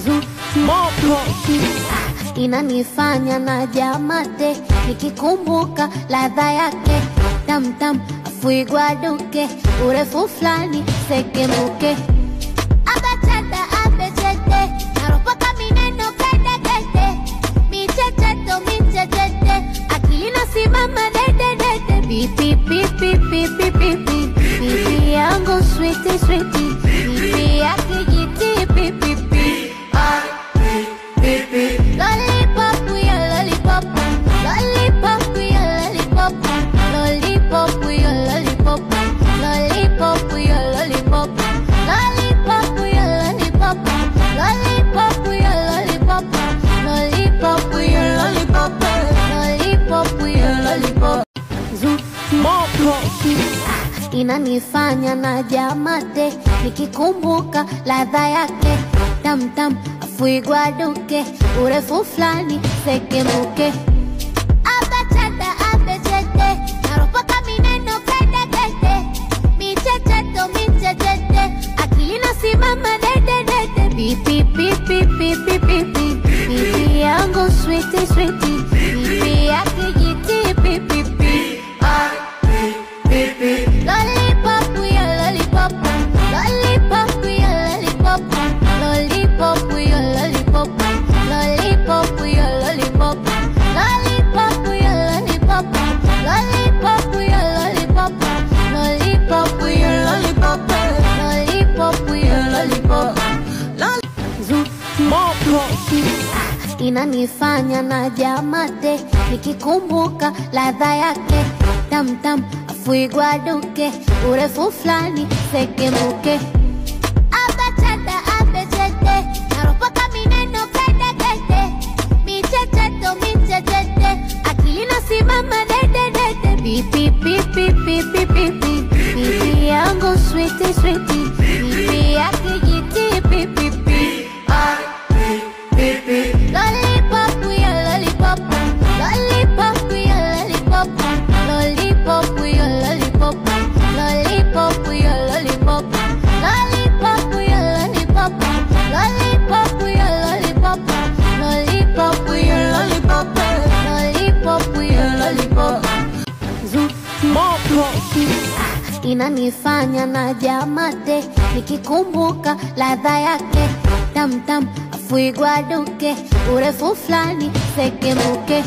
Mopo inanifanya na jamate, nikikumbuka ladha yake tam tam, fuigwa duke, urefu flani sekemuke. Abachata abechete, naropoka mineno kete kete, michecheto michechete, akili nasimama dede dede. Pipi pipi pipi pipi, pipi yangu sweetie sweetie, pipi yake jiti pipi pipi. Lollipop, we a lollipop. Lollipop, we a lollipop. Lollipop, we a lollipop. Lollipop, we a lollipop. Lollipop, we a lollipop. Lollipop, we a lollipop. Lollipop, we a lollipop. Lollipop, we a lollipop. Mopo Inanifanya na jamate, nikikumbuka ladha yake tam tam, fuigwa duke, urefu flani sekemuke. Abachata abechete, naropoka mineno kete kete, michecheto michechete, akili nasimama dede dede. Pipi pipi pipi pipi, pipi yangu sweetie sweetie, pipi yake jiti pipi pipi. Lollipop, we a lollipop. Lollipop, we a lollipop. Lollipop, we a lollipop. Lollipop, we a lollipop. Lollipop, we a lollipop. Lollipop, we a lollipop. Lollipop, we a lollipop. Lollipop, we a lollipop. Mopo Inanifanya na jamate, nikikumbuka ladha yake tam tam, fuigwa duke, urefu flani sekemuke. Abachata abechete, naropoka mineno kete kete, michecheto michechete, akili nasimama dede dede. Pipi pipi pipi pipi, pipi yangu sweetie sweetie, pipi yake jiti pipi pipi. Lollipop, we a lollipop. Lollipop, we a lollipop. Lollipop, we a lollipop. Lollipop, we a lollipop. Lollipop, we a lollipop. Lollipop, we a lollipop. Lollipop, we a lollipop. Lollipop, we a lollipop. Mopo Inanifanya na jamate, nikikumbuka ladha yake tam tam, fuigwa duke, urefu flani sekemuke.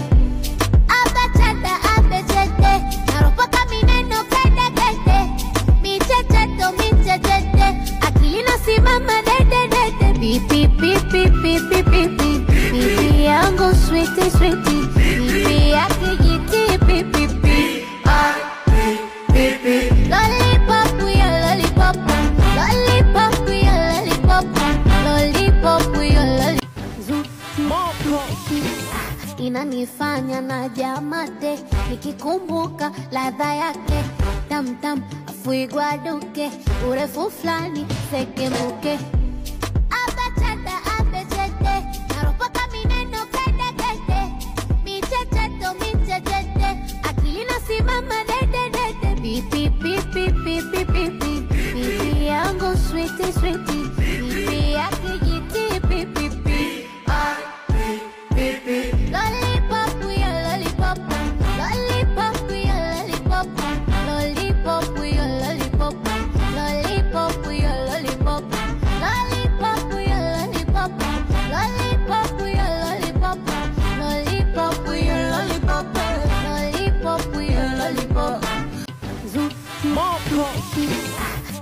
Abachata abechete, naropoka mineno kete kete, michecheto michechete, akili nasimama dede dede. Pipi pipi pipi pipi, pipi yangu sweetie sweetie, pipi yake jiti pipi pipi. Lollipop, we a lollipop. Lollipop, we a lollipop. Lollipop, we a lollipop. Mopo Inanifanya na jamate, nikikumbuka ladha yake tam tam, fuigwa duke, urefu flani sekemuke. Abachata abechete, naropoka mineno kete kete, michecheto michechete, akili nasimama dede dede. Pipi pipi pipi pipi, pipi yangu sweetie sweetie, pipi yake jiti pipi pipi. Lollipop, we a lollipop. Lollipop, we a lollipop. Lollipop, we a lollipop. Lollipop, we a lollipop. Lollipop, we a lollipop. Lollipop, we a lollipop. Lollipop, we a lollipop. Lollipop, we a lollipop. Mopo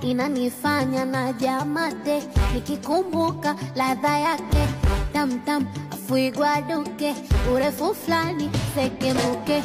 Inanifanya na jamate, nikikumbuka ladha yake tam tam, fuigwa duke, urefu flani sekemuke.